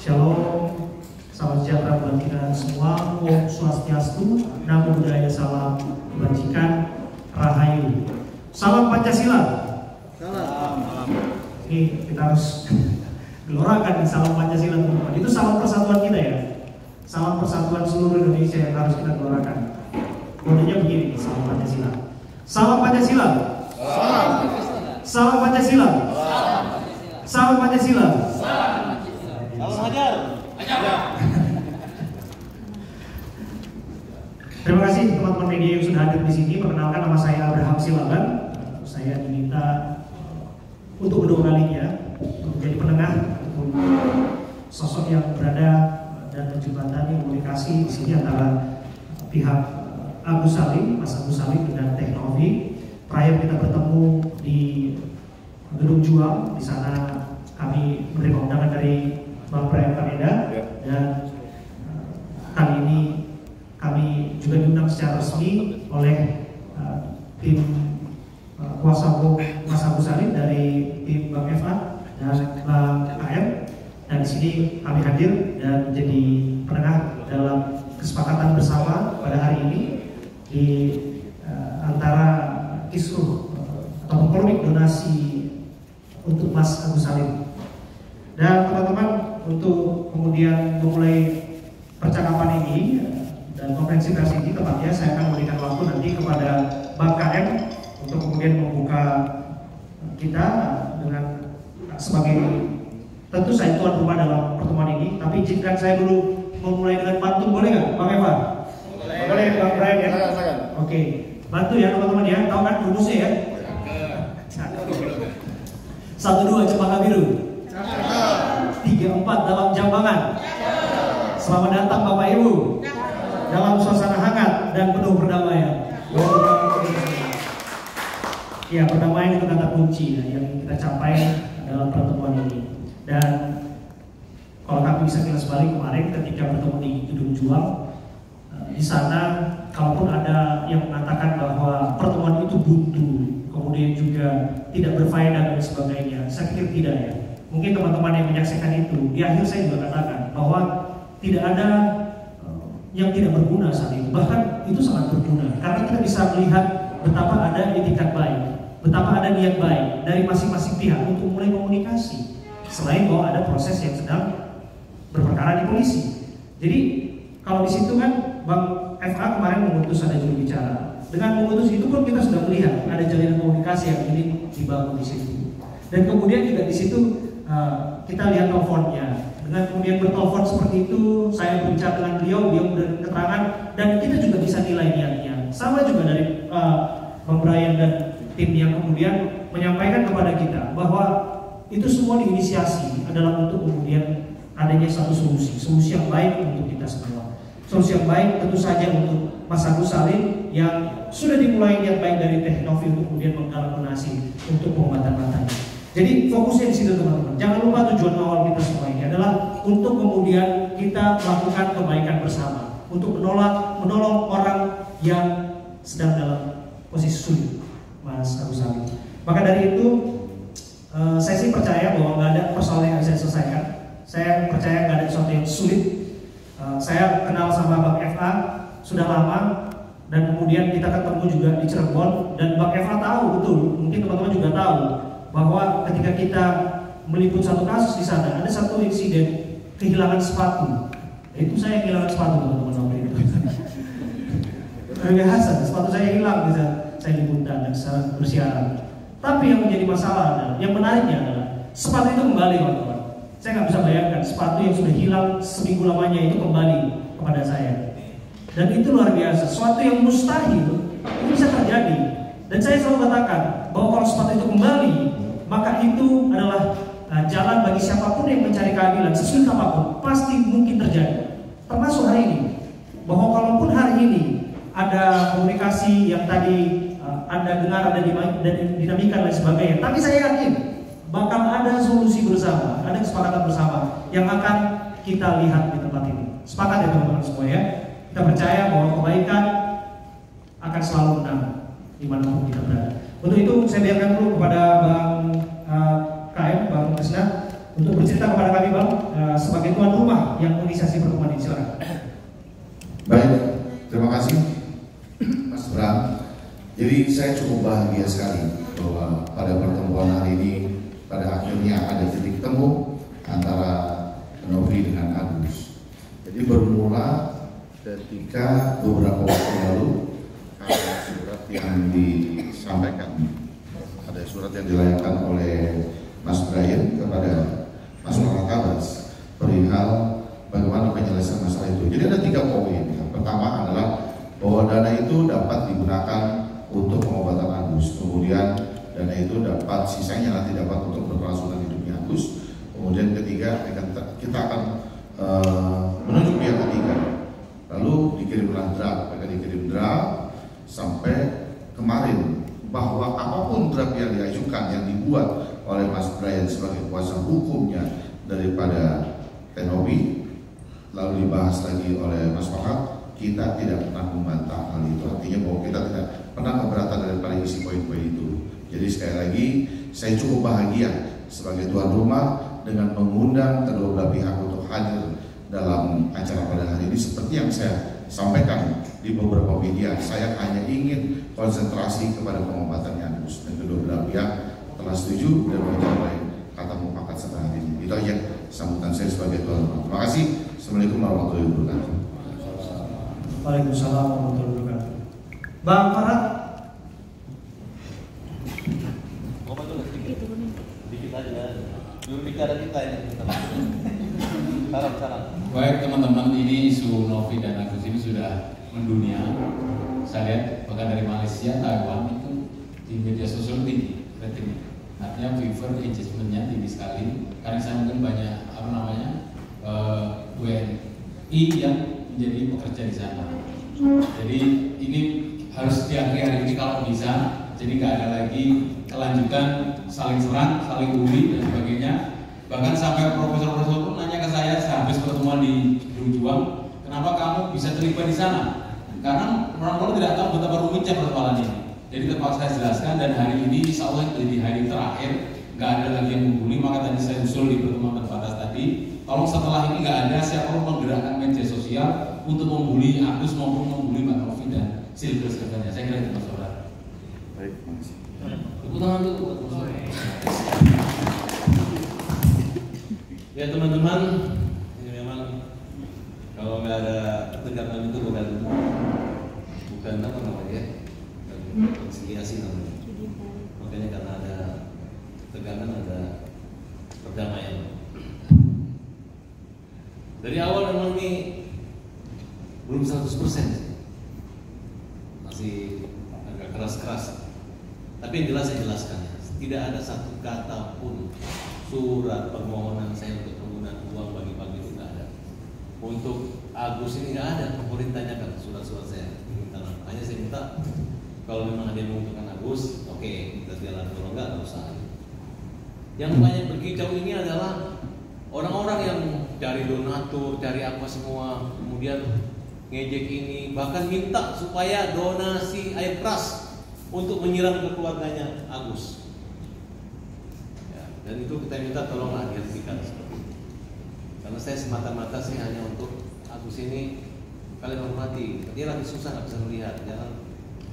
Shalom, salam sejahtera buat kita semua. Om Swastiastu, Namo Buddhaya, salam kebajikan, Rahayu. Salam Pancasila. Salam. Ini kita harus gelorakan di salam Pancasila teman-teman. Itu salam persatuan kita ya. Salam persatuan seluruh Indonesia yang harus kita gelorakan. Kodenya begini, salam Pancasila. Salam Pancasila. Salam Pancasila. Salam Pancasila. Salam hajar. Terima kasih teman-teman media yang sudah hadir di sini. Perkenalkan, nama saya Abraham Silaban. Saya diminta untuk kedua kalinya menjadi penengah untuk sosok yang berada dan menjembatani komunikasi di sini antara pihak Agus Salim, Mas Agus Salim dengan Teknovi. Terakhir kita bertemu di Gedung Juang. Di sana kami menerima undangan dari Bang Brian Kamenda dan kali ini kami juga diundang secara resmi oleh tim kuasa hukum Mas Agus Salim dari tim Bang FA dan Bang KM, dan di sini kami hadir dan menjadi penengah dalam kesepakatan bersama pada hari ini di antara kisruh atau polemik donasi untuk Mas Agus Salim. Dan teman-teman, untuk kemudian memulai percakapan ini dan konferensi pers ini, tepatnya saya akan memberikan waktu nanti kepada Bang KM untuk kemudian membuka kita dengan sebagai, tentu saya tuan rumah dalam pertemuan ini, tapi izinkan saya dulu memulai dengan pantun, boleh nggak Bang Eva? Boleh Bang Brian ya? Oke, bantu ya teman-teman ya, tahu kan rumusnya ya? 1-2 Cempaka Biru, 3-4 dalam Jambangan. Selamat datang Bapak Ibu dalam suasana hangat dan penuh perdamaian. Ya, perdamaian itu kata kunci ya, yang kita capai dalam pertemuan ini. Dan kalau kami bisa kilas balik kemarin ketika bertemu di Gedung Juang, di sana kalaupun ada yang mengatakan bahwa pertemuan itu buntu, kemudian juga tidak berfaedah dan sebagainya, saya pikir tidak ya. Mungkin teman-teman yang menyaksikan itu, di akhir saya juga katakan bahwa tidak ada yang tidak berguna saat itu, bahkan itu sangat berguna karena kita bisa melihat betapa ada etikat baik, betapa ada niat baik dari masing-masing pihak untuk mulai komunikasi, selain bahwa ada proses yang sedang berperkara di polisi. Jadi kalau di situ kan Bang FA kemarin mengutus ada juru bicara, dengan mengutus itu pun kita sudah melihat ada jalinan komunikasi yang ingin dibangun di situ, dan kemudian juga di situ kita lihat teleponnya. Dengan kemudian bertelepon seperti itu, saya berbicara dengan beliau memberikan keterangan, dan kita juga bisa nilai niatnya. Sama juga dari Bang Brian dan tim yang kemudian menyampaikan kepada kita bahwa itu semua diinisiasi adalah untuk kemudian adanya satu solusi yang baik untuk kita semua. Solusi yang baik tentu saja untuk Mas Agus Salim yang sudah dimulai niat baik dari Teknovi untuk kemudian menggalang donasi untuk pengobatan matanya. Jadi fokusnya di situ teman-teman. Jangan lupa tujuan awal kita semua ini adalah untuk kemudian kita melakukan kebaikan bersama, untuk menolong orang yang sedang dalam posisi sulit, Mas Agus Salim. Maka dari itu saya sih percaya bahwa nggak ada persoalan yang bisa diselesaikan. Saya percaya nggak ada sesuatu yang sulit. Saya kenal sama Bang FA sudah lama, dan kemudian kita ketemu juga di Cirebon, dan Bang FA tahu betul, mungkin teman-teman juga tahu bahwa ketika kita meliput satu kasus di sana, ada satu insiden kehilangan sepatu. Itu saya kehilangan sepatu teman-teman waktu itu. Biasa, sepatu saya hilang bisa saya liputan dan saya bersiaran. Tapi yang menjadi masalah adalah, yang menariknya adalah sepatu itu kembali teman-teman. Saya nggak bisa bayangkan sepatu yang sudah hilang seminggu lamanya itu kembali kepada saya. Dan itu luar biasa, sesuatu yang mustahil itu bisa terjadi. Dan saya selalu katakan bahwa kalau sepatu itu kembali, maka itu adalah jalan bagi siapapun yang mencari keadilan, sesulit apapun, pasti mungkin terjadi. Termasuk hari ini, bahwa kalaupun hari ini ada komunikasi yang tadi Anda dengar, ada dinamika dan sebagainya, tapi saya yakin bakal ada solusi bersama, ada kesepakatan bersama yang akan kita lihat di tempat ini. Sepakat ya teman-teman semua ya. Kita percaya bahwa kebaikan akan selalu menang dimanapun kita berada. Untuk itu saya biarkan dulu kepada Bang KM, Bang Krisna, untuk bercerita kepada kami Bang sebagai tuan rumah yang menginisiasi pertemuan ini. Silakan. Baik, terima kasih Mas Bram. Jadi saya cukup bahagia sekali bahwa pada pertemuan hari ini pada akhirnya ada titik temu antara Novi dengan Agus. Jadi bermula ketika beberapa waktu lalu ada surat yang disampaikan, ada surat yang dilayangkan oleh Mas Brian kepada Mas Kabas perihal bagaimana penyelesaian masalah itu. Jadi ada 3 poin. Yang pertama adalah bahwa dana itu dapat digunakan untuk pengobatan Agus. Kemudian dana itu dapat sisanya nanti dapat untuk berkelangsungan hidupnya Agus. Kemudian ketiga kita akan menuju pihak ketiga. Lalu dikirimlah draft, mereka dikirim draft sampai kemarin bahwa apapun draft yang diajukan yang dibuat oleh Mas Brian sebagai kuasa hukumnya daripada Tenobi lalu dibahas lagi oleh Mas Fakat, kita tidak pernah membantah hal itu. Artinya bahwa kita tidak pernah keberatan daripada isi poin-poin itu. Jadi sekali lagi saya cukup bahagia sebagai tuan rumah dengan mengundang kedua belah pihak untuk hadir dalam acara pada hari ini. Seperti yang saya sampaikan di beberapa media, saya hanya ingin konsentrasi kepada pengobatan Agus, dan kedua belah pihak telah setuju dan mencapai kata mufakat setelah hari ini. Itu aja sambutan saya sebagai tuan rumah. Terima kasih. Assalamualaikum warahmatullahi wabarakatuh. Waalaikumsalam warahmatullahi wabarakatuh. Bang Farhat. Dikit aja. Juru bicara kita ini. Salam. Baik teman-teman, ini isu Novi dan Agus ini sudah mendunia. Saya lihat bahkan dari Malaysia, Taiwan itu di media sosial tinggi ratingnya. Artinya viewer engagementnya tinggi sekali. Karena saya mungkin banyak WNI yang menjadi pekerja di sana. Jadi ini harus diakhiri hari ini kalau bisa. Jadi nggak ada lagi kelanjutan saling serang, saling uli dan sebagainya. Bahkan sampai profesor-profesor pun nanya ke saya sehabis pertemuan di Juang, kenapa kamu bisa terlibat di sana? Karena orang-orang tidak tahu betapa rumitnya persoalan ini. Jadi terpaksa saya jelaskan, dan hari ini insya Allah jadi hari terakhir, nggak ada lagi yang membuli. Maka tadi saya usul di pertemuan terbatas tadi, tolong setelah ini nggak ada siapapun menggerakkan media sosial untuk membuli Agus maupun membuli Mbak Novi dan Silvers katanya. Saya kira itu Mas Saudara. Baik, terima kasih. Tepuk tangan dulu. Ya teman-teman, ini memang kalau nggak ada ketegangan itu bukan apa namanya, konsiliasi namanya. Makanya karena ada ketegangan ada perdamaian. Dari awal memang ini belum 100%, masih agak keras-keras. Tapi yang jelas saya jelaskan, tidak ada satu kata pun surat permohonan saya untuk penggunaan uang bagi-bagi itu tidak ada. Untuk Agus ini nggak ada, boleh ditanyakan surat-surat saya. Hanya saya minta kalau memang ada yang menguntungkan Agus, oke, kita jalan. Kalau nggak usah. Yang banyak berkicau ini adalah orang-orang yang cari donatur, cari apa semua, kemudian ngejek ini, bahkan minta supaya donasi air keras untuk menyiram ke keluarganya Agus. Dan itu kita minta tolonglah dihentikan seperti itu. Karena saya semata-mata sih hanya untuk Agus ini, kalian hormati. Dia lagi susah nggak bisa melihat, jangan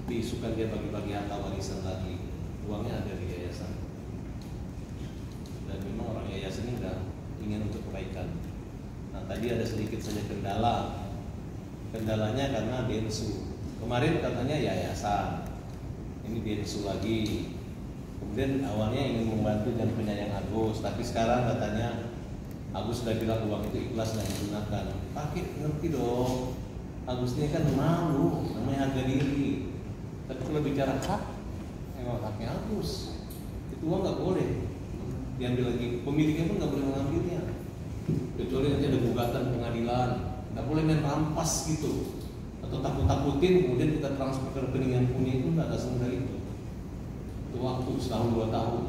diisukan dia bagi-bagi harta warisan lagi. Uangnya ada di yayasan. Dan memang orang yayasan ini nggak ingin untuk kebaikan. Nah tadi ada sedikit saja kendala. Kendalanya karena bensu. Kemarin katanya yayasan, ini bensu lagi. Kemudian awalnya ingin membantu dan penyayang Agus, tapi sekarang katanya Agus sudah bilang uang itu ikhlas dan digunakan. Pakai ngerti dong, Agus ini kan malu, namanya harga diri. Tapi kalau bicara hak, emang haknya Agus. Itu uang nggak boleh diambil lagi, pemiliknya pun nggak boleh mengambilnya. Kecuali nanti ada gugatan pengadilan, nggak boleh main rampas gitu, atau takut-takutin kemudian kita transfer ke rekening yang punya itu nggak semudah itu. Waktu setahun 2 tahun.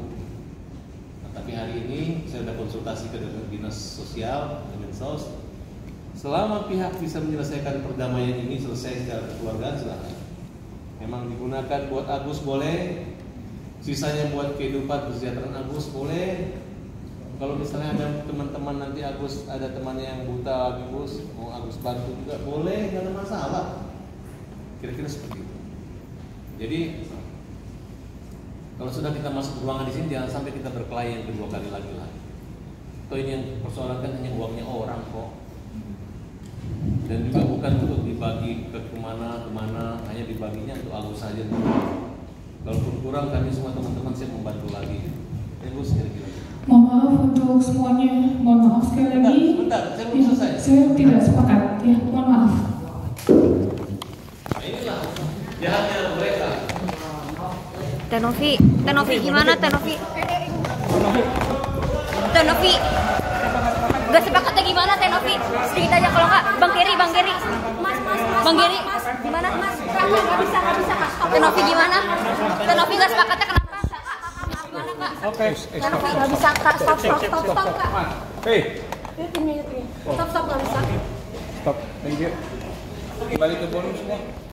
Nah, tapi hari ini saya sudah konsultasi ke dinas sosial, Kemensos. Selama pihak bisa menyelesaikan perdamaian ini selesai secara kekeluargaan, silakan. Memang digunakan buat Agus boleh, sisanya buat kehidupan kesejahteraan Agus boleh. Kalau misalnya ada teman-teman nanti Agus ada temannya yang buta Agus mau Agus bantu juga boleh, nggak ada masalah. Kira-kira seperti itu. Jadi kalau sudah kita masuk ruangan di sini jangan sampai kita berkelahi yang kedua kali lagi lah. Toh ini yang persoalan kan hanya uangnya orang kok. Dan juga bukan untuk dibagi ke kemana, hanya dibaginya untuk Agus saja. Kalaupun kurang kami semua teman-teman siap membantu lagi. Gus kira-kira. Mohon maaf untuk semuanya, mohon maaf sekali lagi. Bentar, saya belum selesai. Saya tidak sepakat, ya, mohon maaf. Nah, inilah jahatnya mereka. Tenovi gimana Tenovi? Tenovi, gak sepakatnya gimana Tenovi? Sedikit aja kalau nggak, Bang Geri, Bang Geri, gimana? Nggak bisa Kak. Tenovi gimana? Tenovi gak sepakatnya kenapa? Oke. Tenovi nggak bisa Kak, stop Kak. Hei. Stop nggak bisa. Stop. Thank you. Balik ke bonus semua.